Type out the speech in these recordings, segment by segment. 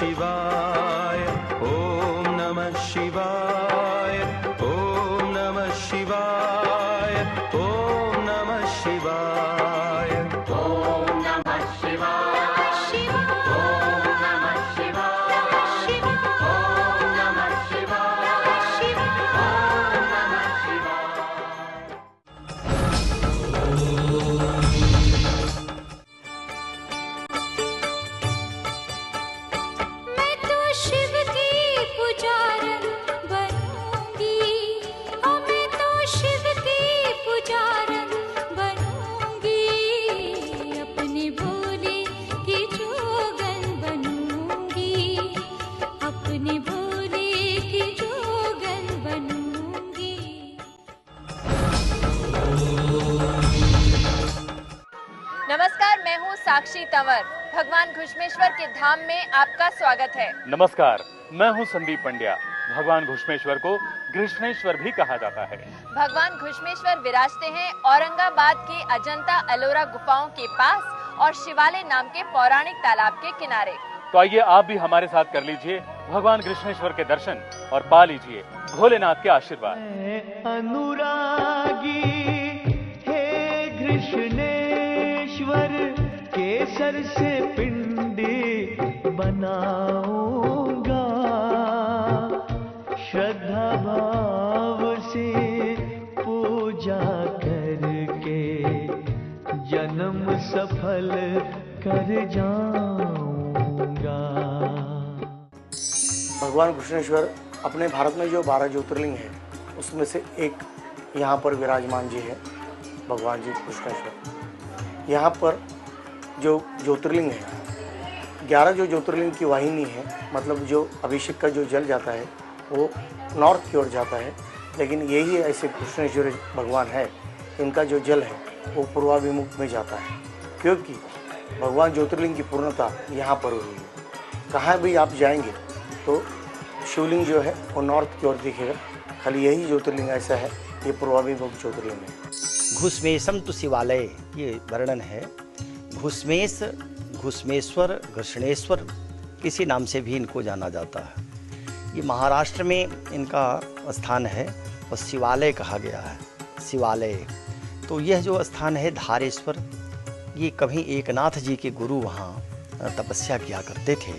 शिवाय, ओम नमः शिवाय, ओम नमः शिवाय, ओम नमः शिवाय, ओम नमः शिवाय, ओम नमः शिवाय, ओम नमः शिवाय, ओम नमः शिवाय। मैं तो शिव की पुजारन बनूंगी, मैं तो शिव की पुजारन बनूंगी, अपने भोले की जोगन बनूंगी, अपने भोले की जोगन बनूंगी। नमस्कार, मैं हूँ साक्षी तंवर। भगवान घुश्मेश्वर के धाम में आपका स्वागत है। नमस्कार, मैं हूं संदीप पंड्या। भगवान घुश्मेश्वर को घृष्णेश्वर भी कहा जाता है। भगवान घुश्मेश्वर विराजते हैं औरंगाबाद की अजंता एलोरा गुफाओं के पास और शिवालय नाम के पौराणिक तालाब के किनारे। तो आइए आप भी हमारे साथ कर लीजिए भगवान घृष्णेश्वर के दर्शन और पा लीजिए भोलेनाथ के आशीर्वाद। अनुरागी हे घृष्णेश्वर, केसर से पिंडी बनाऊंगा, श्रद्धा भाव से पूजा करके जन्म सफल कर जाऊंगा। भगवान घृष्णेश्वर अपने भारत में जो 12 ज्योतिर्लिंग है उसमें से एक यहाँ पर विराजमान जी है, भगवान जी घृष्णेश्वर। यहाँ पर जो ज्योतिर्लिंग है, 11 जो ज्योतिर्लिंग की वाहिनी है, मतलब जो अभिषेक का जो जल जाता है वो नॉर्थ की ओर जाता है, लेकिन यही ऐसे घृष्णेश्वर भगवान है, इनका जो जल है वो पूर्वाभिमुख में जाता है, क्योंकि भगवान ज्योतिर्लिंग की पूर्णता यहाँ पर हुई है। कहाँ भी आप जाएंगे तो शिवलिंग जो है वो नॉर्थ की ओर दिखेगा, खाली यही ज्योतिर्लिंग ऐसा है, ये पूर्वाभिमुख ज्योतिर्लिंग है। घुस्मेशम तो शिवालय ये वर्णन है। घुस्मेश, घुस्मेश्वर, घृष्णेश्वर किसी नाम से भी इनको जाना जाता है। ये महाराष्ट्र में इनका स्थान है और शिवालय कहा गया है, शिवालय। तो यह जो स्थान है धारेश्वर, ये कभी एकनाथ जी के गुरु वहाँ तपस्या किया करते थे,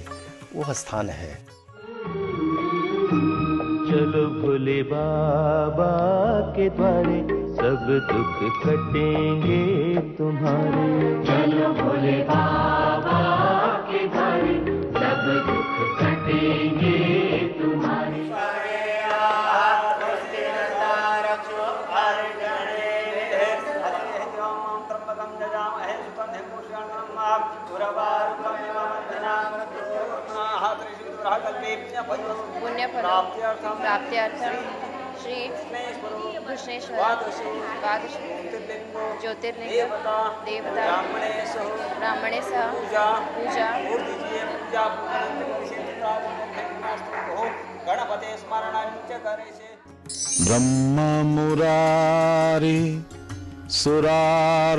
वो स्थान है। चलो भोले बाबा के द्वारे, सब दुख कटेंगे तुम्हारे। चलो भोले बाबा के द्वारे, सब दुख कटेंगे तुम्हारे। पुण्य प्राप्त्यर्थम श्री घृष्णेश्वर द्वादश ज्योतिर्लिंग देवता ब्राह्मणे सह पूजा गणपते स्मरणं च करेशे। ब्रह्म मुरारी सुरार्चितलिंगम,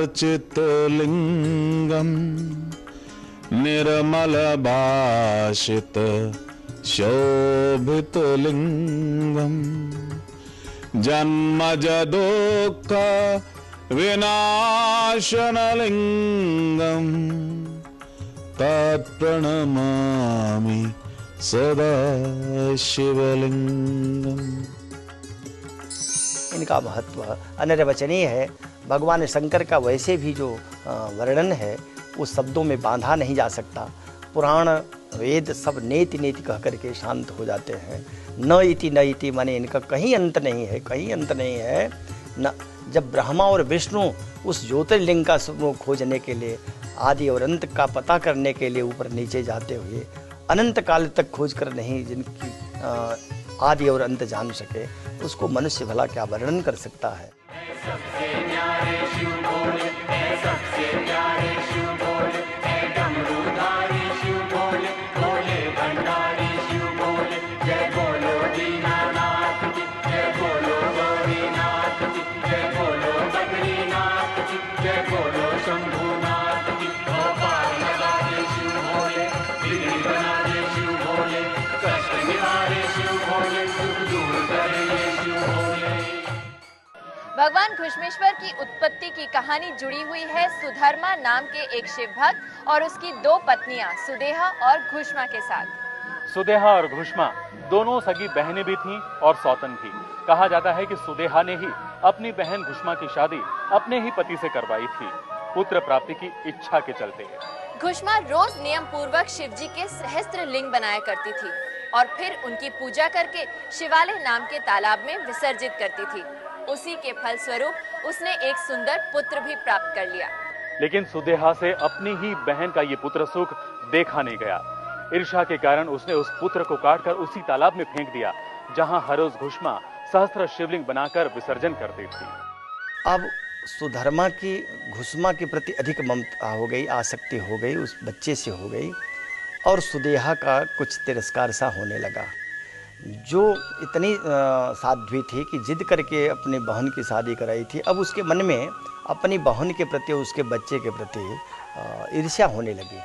निर्मल भाषित शोभितलिंगम, जन्मज दुःख विनाशनलिंगम, तत्प्रणमामि सदा शिवलिंगम। इनका महत्व अनिर्वचनीय है। भगवान शंकर का वैसे भी जो वर्णन है वो शब्दों में बांधा नहीं जा सकता। पुराण वेद सब नेति नेति कह करके शांत हो जाते हैं। न इति न इति माने इनका कहीं अंत नहीं है, कहीं अंत नहीं है। न जब ब्रह्मा और विष्णु उस ज्योतिर्लिंग का खोजने के लिए, आदि और अंत का पता करने के लिए ऊपर नीचे जाते हुए अनंत काल तक खोज कर नहीं जिनकी आदि और अंत जान सके, उसको मनुष्य भला क्या वर्णन कर सकता है। सबसे न्यारे शिव भोले, सबसे न्यारे शिव भोले, डमरूधारी शिव भोले, भोले भंडारी शिव भोले। जय बोलो दीनानाथ की, जय बोलो गौरीनाथ की, जय बोलो बद्रीनाथ की, जय बोलो शंभुनाथ की। गोपाल लगा दे शिव भोले, बिगड़ी बना दे शिव भगवान घुश्मेश्वर की उत्पत्ति की कहानी जुड़ी हुई है सुधर्मा नाम के एक शिव भक्त और उसकी दो पत्नियां सुदेहा और घुष्मा के साथ। सुदेहा और घुष्मा दोनों सगी बहनें भी थीं और सौतन भी। कहा जाता है कि सुदेहा ने ही अपनी बहन घुष्मा की शादी अपने ही पति से करवाई थी, पुत्र प्राप्ति की इच्छा के चलते। घुष्मा रोज नियम पूर्वक शिव जी के सहस्त्र लिंग बनाया करती थी और फिर उनकी पूजा करके शिवालय नाम के तालाब में विसर्जित करती थी। उसी के फल स्वरूप उसने एक सुंदर पुत्र भी प्राप्त कर लिया। लेकिन सुदेहा से अपनी ही बहन का ये पुत्र सुख देखा नहीं गया। ईर्ष्या के कारण उसने उस पुत्र को काटकर उसी तालाब में फेंक दिया जहां हर रोज घुष्मा सहस्त्र शिवलिंग बनाकर विसर्जन करती थी। अब सुधर्मा की घुष्मा के प्रति अधिक ममता हो गई, आसक्ति हो गई, उस बच्चे से हो गई और सुदेहा का कुछ तिरस्कार सा होने लगा। जो इतनी साध्वी थी कि जिद करके अपनी बहन की शादी कराई थी, अब उसके मन में अपनी बहन के प्रति, उसके बच्चे के प्रति ईर्ष्या होने लगी।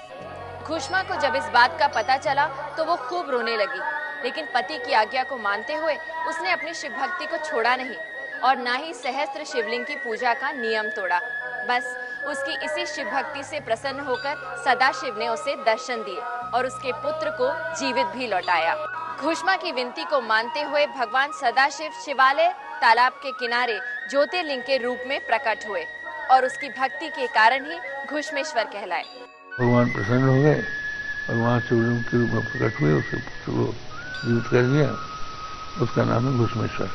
घुष्मा को जब इस बात का पता चला तो वो खूब रोने लगी, लेकिन पति की आज्ञा को मानते हुए उसने अपनी शिव भक्ति को छोड़ा नहीं और ना ही सहस्त्र शिवलिंग की पूजा का नियम तोड़ा। बस उसकी इसी शिव भक्ति से प्रसन्न होकर सदाशिव ने उसे दर्शन दिए और उसके पुत्र को जीवित भी लौटाया। घुष्मा की विनती को मानते हुए भगवान सदाशिव शिवालय तालाब के किनारे ज्योतिर्लिंग के रूप में प्रकट हुए और उसकी भक्ति के कारण ही घुश्मेश्वर कहलाए। भगवान प्रसन्न हो गए और वहाँ शिवलिंग के रूप में प्रकट हुए, उसके पुत्र को जीवित कर दिया। उसका नाम है घुश्मेश्वर।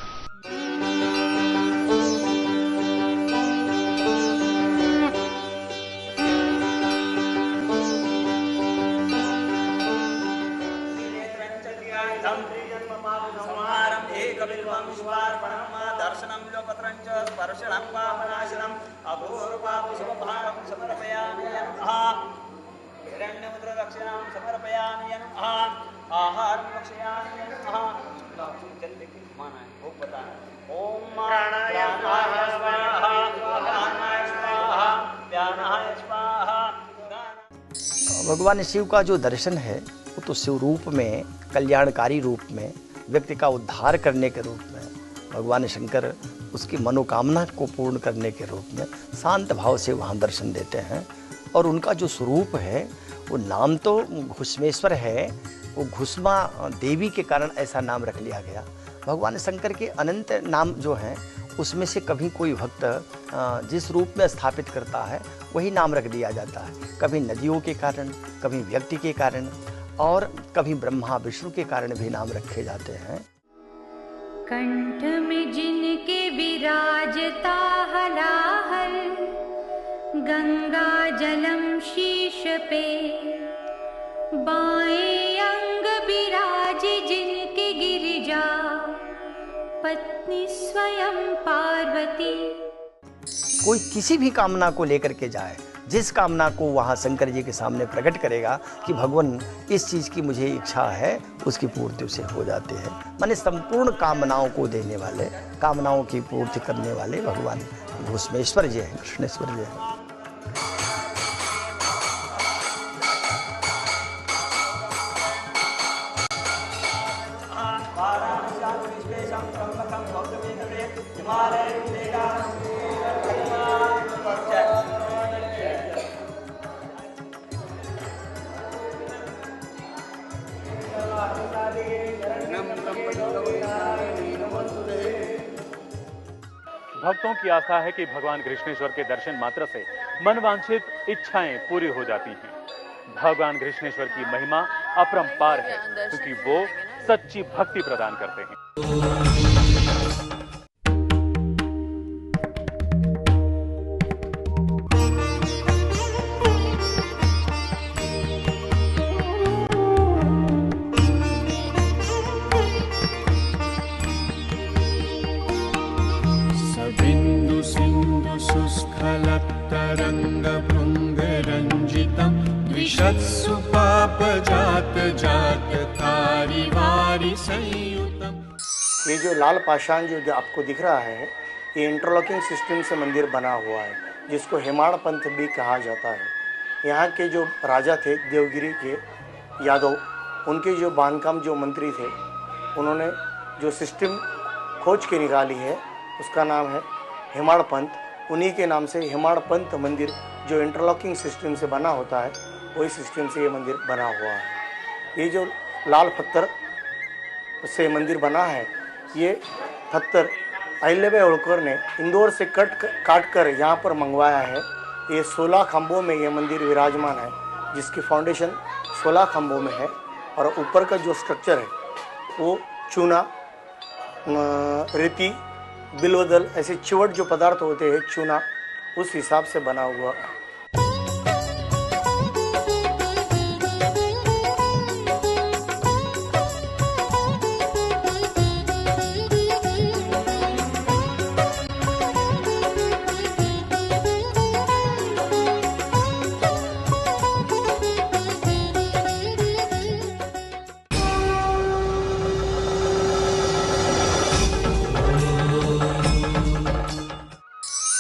भगवान शिव का जो दर्शन है वो तो शिव रूप में, कल्याणकारी रूप में, व्यक्ति का उद्धार करने के रूप में, भगवान शंकर उसकी मनोकामना को पूर्ण करने के रूप में शांत भाव से वहाँ दर्शन देते हैं। और उनका जो स्वरूप है वो नाम तो घुश्मेश्वर है, वो घुष्मा देवी के कारण ऐसा नाम रख लिया गया। भगवान शंकर के अनंत नाम जो हैं उसमें से कभी कोई भक्त जिस रूप में स्थापित करता है वही नाम रख दिया जाता है। कभी नदियों के कारण, कभी व्यक्ति के कारण और कभी ब्रह्मा विष्णु के कारण भी नाम रखे जाते हैं। कंठ में जिनके विराजता हलाहल, गंगा जलम शीश पे, बाएं अंग विराजे जिनके गिरिजा, पत्नी स्वयं पार्वती। कोई किसी भी कामना को लेकर के जाए, जिस कामना को वहाँ शंकर जी के सामने प्रकट करेगा कि भगवान इस चीज़ की मुझे इच्छा है, उसकी पूर्ति उसे हो जाती है। माने संपूर्ण कामनाओं को देने वाले, कामनाओं की पूर्ति करने वाले भगवान घुश्मेश्वर जी हैं, कृष्णेश्वर जी हैं। भक्तों की आस्था है कि भगवान कृष्णेश्वर के दर्शन मात्र से मनवांछित इच्छाएं पूरी हो जाती हैं। भगवान कृष्णेश्वर की महिमा अपरंपार है क्योंकि वो सच्ची भक्ति प्रदान करते हैं। तरंगभृंगरंजितम् द्विषत्सु पापजात जात तारि वारि संयुतम्। ये जो लाल पाषाण जो आपको दिख रहा है, ये इंटरलॉकिंग सिस्टम से मंदिर बना हुआ है, जिसको हेमाड़ पंथ भी कहा जाता है। यहाँ के जो राजा थे देवगिरी के यादव, उनके जो बांधकाम जो मंत्री थे, उन्होंने जो सिस्टम खोज के निकाली है उसका नाम है हेमाड़ पंथ, उन्हीं के नाम से हेमाड़ पंथ मंदिर जो इंटरलॉकिंग सिस्टम से बना होता है, वही सिस्टम से ये मंदिर बना हुआ है। ये जो लाल पत्थर से मंदिर बना है, ये पत्थर अहिल्याबाई होळकर ने इंदौर से काट कर यहाँ पर मंगवाया है। ये 16 खंभों में ये मंदिर विराजमान है, जिसकी फाउंडेशन 16 खंभों में है और ऊपर का जो स्ट्रक्चर है वो चूना, रेती, बिलवदल ऐसे चिवट जो पदार्थ होते हैं, चूना, उस हिसाब से बना हुआ।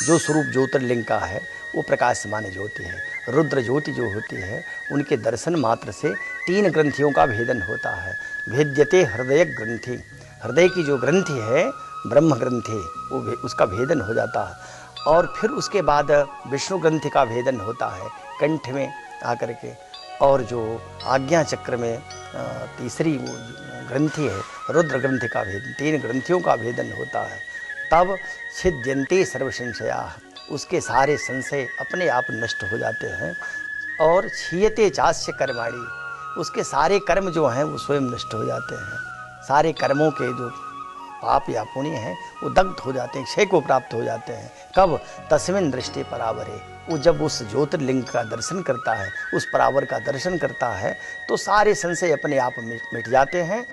जो स्वरूप ज्योतिर्लिंग का है वो प्रकाशमान ज्योति है। रुद्र ज्योति जो होती है उनके दर्शन मात्र से 3 ग्रंथियों का भेदन होता है। भेद्यते हृदय ग्रंथि, हृदय की जो ग्रंथि है ब्रह्म ग्रंथि, वो उसका भेदन हो जाता है। और फिर उसके बाद विष्णु ग्रंथि का भेदन होता है कंठ में आकर के। और जो आज्ञा चक्र में तीसरी वो ग्रंथि है रुद्र ग्रंथि का भेदन, 3 ग्रंथियों का भेदन होता है। तब छिद्यन्ते सर्व संशया, उसके सारे संशय अपने आप नष्ट हो जाते हैं। और क्षीयते चास्य कर्माणि, उसके सारे कर्म जो हैं वो स्वयं नष्ट हो जाते हैं। सारे कर्मों के जो पाप या पुण्य हैं वो दग्ध हो जाते हैं, क्षय को प्राप्त हो जाते हैं। कब? तस्मिन् दृष्टि परावरे, वो जब उस ज्योतिर्लिंग का दर्शन करता है, उस परावर का दर्शन करता है, तो सारे संशय अपने आप मिट जाते हैं।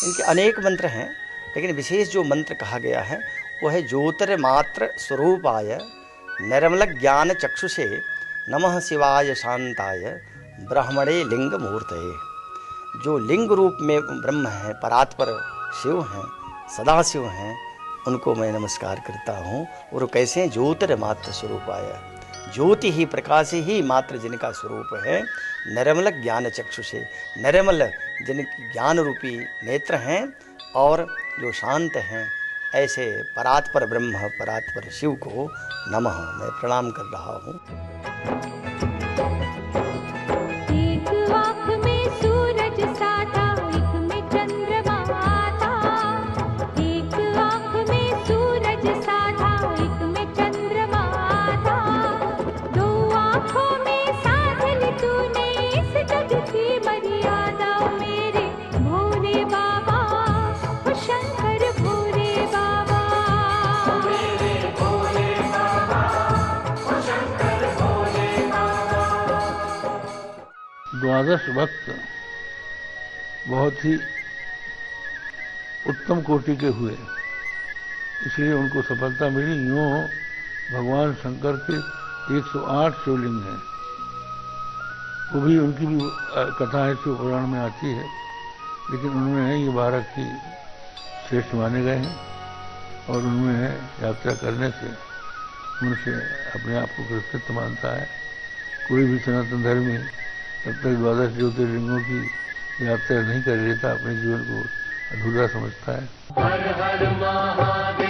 इनके अनेक मंत्र हैं, लेकिन विशेष जो मंत्र कहा गया है वो है ज्योतिर्मात्र स्वरूपाय निर्मल ज्ञान चक्षुषे नमः शिवाय शांताय ब्रह्मणे लिंग मूर्तये। जो लिंग रूप में ब्रह्म है, परात्पर शिव हैं, सदाशिव हैं, उनको मैं नमस्कार करता हूँ। और कैसे? ज्योतिर्मात्र स्वरूपाय, ज्योति ही प्रकाश ही मात्र जिनका स्वरूप है। निर्मल ज्ञान चक्षुषे, निर्मल जिनके ज्ञान रूपी नेत्र हैं और जो शांत हैं, ऐसे परात्पर ब्रह्म परात्पर शिव को नमः मैं प्रणाम कर रहा हूँ। एक आँख में सूरज सा था, एक में चंद्रमा था। एक आँख में सूरज सा था, एक में चंद्रमा था। 2 आँखों में साध ली तूने इस जग की मर्यादा। मेरे भोले बाबा, ओ शंकर भोले बाबा, मेरे भोले बाबा, ओ शंकर भोले बाबा। 12 भक्त बहुत ही उत्तम कोटि के हुए, इसलिए उनको सफलता मिली। यूँ भगवान शंकर के 108 शिवलिंग हैं, वो भी उनकी भी कथा है शिव पुराण में आती है, लेकिन उनमें ये 12 की श्रेष्ठ माने गए हैं। और उनमें यात्रा करने से उनसे अपने आप को कृतकृत मानता है। कोई भी सनातन धर्मी जब तक 12 ज्योतिर्लिंगों की यात्रा नहीं कर लेता, अपने जीवन को अधूरा समझता है। हर हर महादेव।